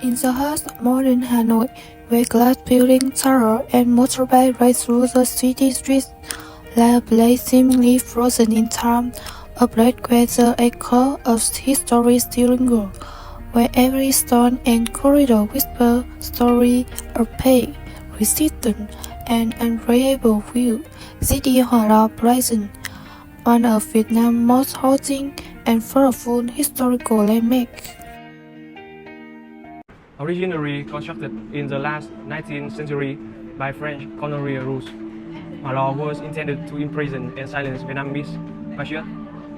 In the heart of modern Hanoi, where glass buildings tower and motorbike race through the city streets, like a place seemingly frozen in time, a place where the echo of history still lingers, where every stone and corridor whisper story of pain, resistance, and unbearable view. City Hall present, one of Vietnam's most haunting and powerful historical landmarks. Originally constructed in the last 19th century by French colonial rules, Colonial was intended to imprison and silence Vietnamese patriots.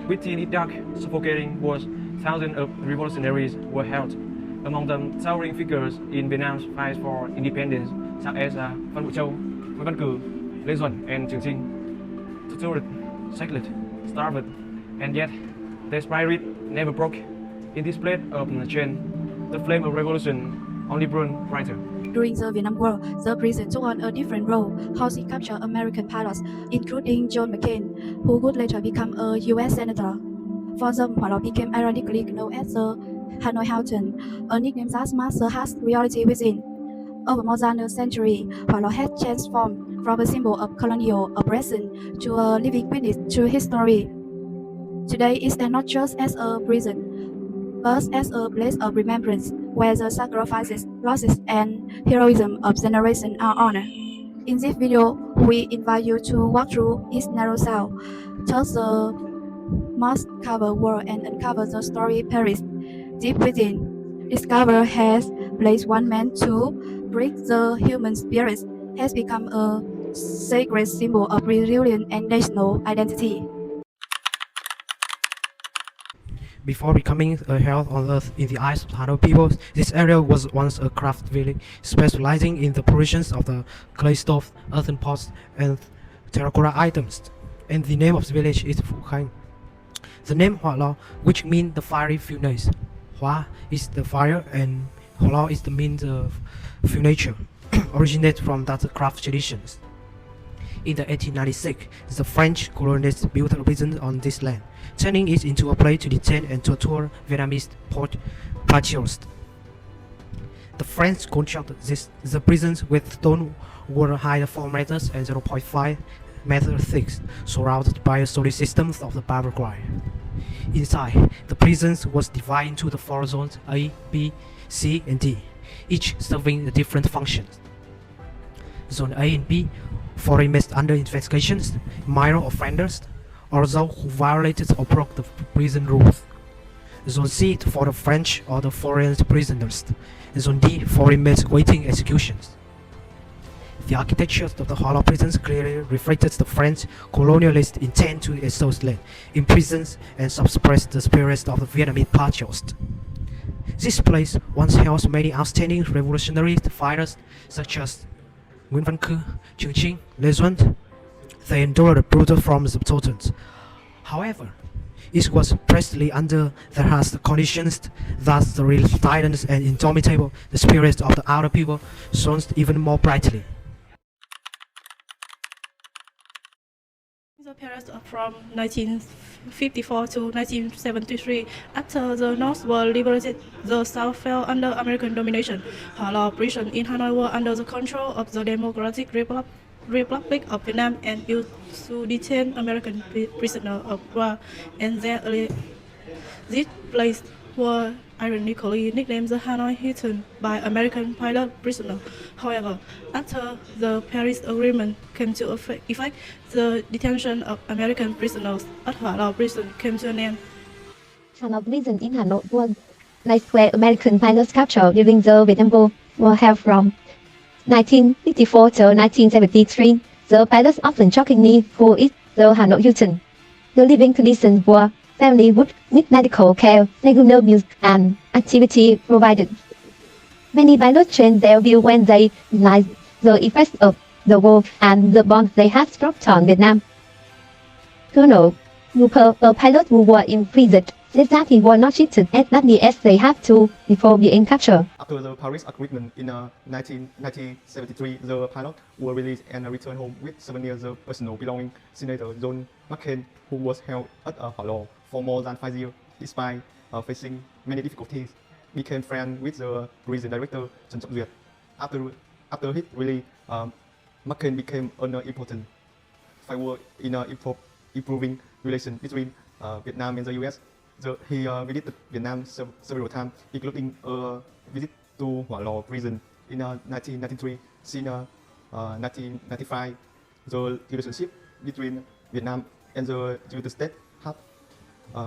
Within its dark, suffocating walls, thousands of revolutionaries were held, among them towering figures in Vietnam's fight for independence, such as Phan Bội Châu, Nguyễn Văn Cử, Lê Duẩn, and Trường Trinh. Tortured, shackled, starved, and yet their spirit never broke. In this place of chain, the flame of revolution only burned brighter. During the Vietnam War, the prison took on a different role, housing captured American pilots, including John McCain, who would later become a U.S. Senator. For them, Hoa Lo became ironically known as the Hanoi Hilton, a nickname that masks the harsh reality within. Over more than a century, Hoa Lo has transformed from a symbol of colonial oppression to a living witness to history. Today, it stands not just as a prison, but as a place of remembrance, where the sacrifices, losses, and heroism of generations are honored. In this video, we invite you to walk through its narrow cell, touch the moss-covered wall, and uncover the story perished deep within. Discover has placed one man to break the human spirit, has become a sacred symbol of resilience and national identity. Before becoming a hell on earth in the eyes of Hanoi people, this area was once a craft village specializing in the productions of the clay stove, earthen pots, and terracotta items. And the name of the village is Phu Khanh. The name Hoa Lo, which means the fiery furnace. Hoa is the fire and Hoa Lo is the means of furniture, originated from that craft traditions. In the 1896, the French colonists built a prison on this land, turning it into a place to detain and torture Vietnamese patriots. The French constructed the prisons with stone wall height 4 meters and 0.5 meters thick, surrounded by a solid system of the barbed wire. Inside, the prisons was divided into the 4 zones A, B, C, and D, each serving different functions. Zone A and B for inmates under investigations, minor offenders, or those who violated or broke the prison rules. Zone C for the French or the foreign prisoners. Zone D for inmates waiting executions. The architecture of the Hoa Lo prisons clearly reflected the French colonialist intent to isolate, imprison, and suppress the spirits of the Vietnamese patriots. This place once held many outstanding revolutionary fighters such as Nguyễn Văn Cử, Trường Trinh, Lê Duẩn. They endured the brutal from the Totans. However, it was precisely under the harsh conditions that the resilience and indomitable the spirits of the outer people shone even more brightly. The period from 1954 to 1973, after the North was liberated, the South fell under American domination. Hoa Lo prison in Hanoi were under the control of the Democratic Republic of Vietnam and used to detain American prisoners of war. And this place was ironically nicknamed the Hanoi Hilton by American pilot prisoners. However, after the Paris Agreement came to effect, the detention of American prisoners at Hoa Lo prison came to an end. Hoa Lo prison in Hanoi was place where American pilots captured during the Vietnam War were held from 1954 to 1973. The pilots often shockingly called it the Hanoi Hilton. The living conditions were family wood with medical care, regular meals, and activity provided. Many pilots changed their view when they realized the effects of the war and the bonds they had struck on Vietnam. Colonel Cooper, a pilot who was imprisoned, said that he was not treated as badly as they had to before being captured. After the Paris Agreement in 1973, the pilots were released and returned home with souvenirs of personal belongings. Senator John McCain, who was held at Hoa Lo for more than 5 years, despite facing many difficulties. became friends with the prison director Trần Trọng Duyệt. After his release, McCain became an important figure in improving relations between Vietnam and the U.S. He visited Vietnam several times, including a visit to Hỏa Lò prison in 1993. Since 1995, the relationship between Vietnam and the United States have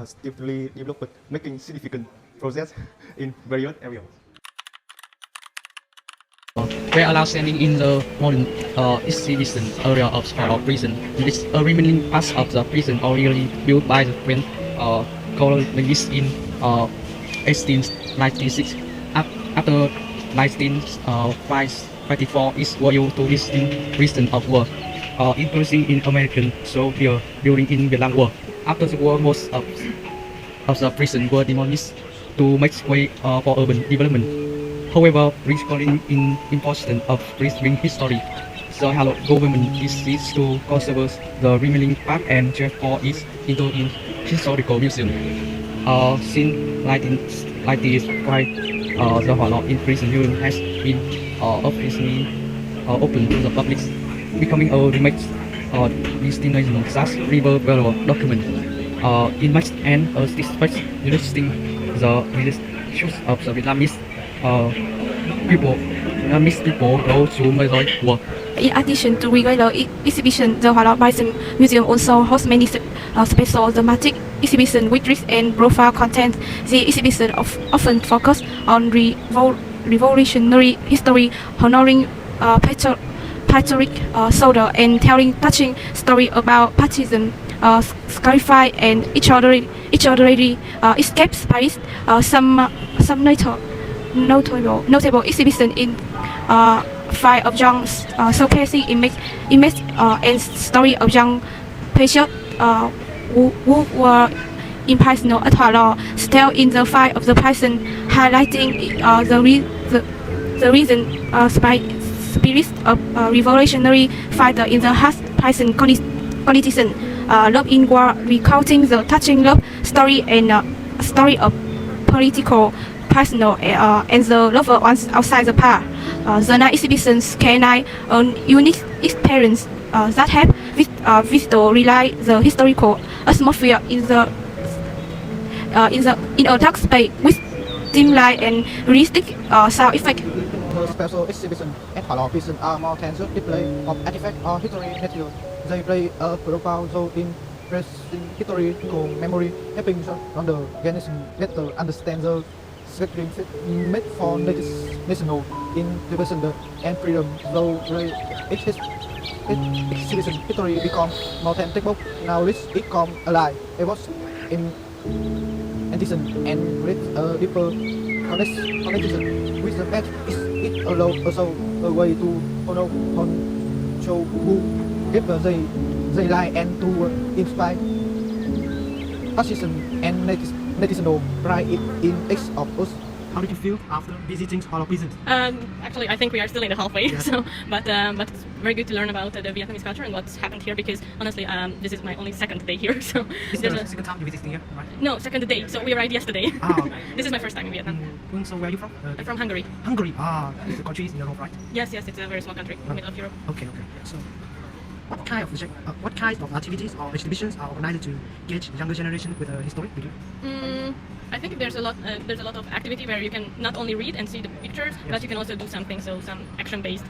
steadily developed, making significant progress in various areas. We are now standing in the modern exhibition area of Colonial prison. This remaining parts of the prison originally built by the French colonialists in 1896. After 1954, it was used to distinct prison of war, including in American soldier during in Vietnam War. After the war, most of the prison were demolished to make way for urban development. However, recalling in importance of preserving history, the Hello government decides to conserve the remaining part and transfer it into an historical museum. Since 1995, the Hỏa Lò in prison museum has been officially open to the public, becoming a remote destination such river valley document image and a display illustrating the relationships of the Vietnamese people go through major war. In addition to regular exhibition, the Hỏa Lò Prison Museum also hosts many special thematic exhibitions with rich and profound content. The exhibition often focus on revolutionary history, honoring patriotic soldiers, and telling touching story about patriotism, sacrifice, and each other escapes Paris. Some notable exhibition in 5 of young showcasing image and story of young patients who were in prison at Hỏa Lò, still in the fight of the prison, highlighting the reason spirit of revolutionary fighter in the harsh prison condition. Love in War, recounting the touching love story and story of political prisoner and the lover ones outside the park. The night exhibitions can an unique experience that help visitor realize the historical atmosphere in a dark space with dim light and realistic sound effect. The special exhibition at Hỏa Lò prison are more than just display of artifacts or history material. They play a profound role in preserving historical memory, helping the organization better understand the sacrifice made for national independence and freedom. Though exhibition history become more than textbook, now it come alive. It was in addition and with a deeper connection with the past. It allows also a way to show who gave they lie and to inspire patriotism and national pride in each of us. How did you feel after visiting Hỏa Lò prison? Actually, I think we are still in the halfway. Yes. So, but it's very good to learn about the Vietnamese culture and what's happened here, because honestly, this is my only second day here. So This is the second time you visiting here, right? no, second day. So we arrived yesterday. Ah, okay. This is my first time in Vietnam. So where are you from? I'm from Hungary. Hungary. Ah, the country is in Europe, right? Yes, it's a very small country in the middle of Europe. Okay. So, what kind of activities or exhibitions are organized to engage younger generation with history? I think there's a lot of activity where you can not only read and see the pictures, Yes. but you can also do something. So some action-based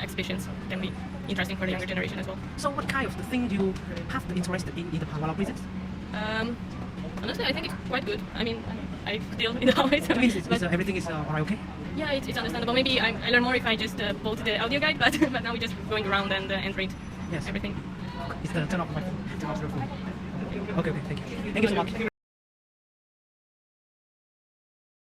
exhibitions can be interesting for the younger generation as well. So, what kind of the thing you have interested in the Hỏa Lò prisons? Honestly, I think it's quite good. I mean, I still in the hallway. So, but Everything is alright, okay? yeah, it's understandable. Maybe I learn more if I just bought the audio guide, but now we're just going around and read Yes. everything. It's the turn off your phone. Okay, thank you. Thank you so much.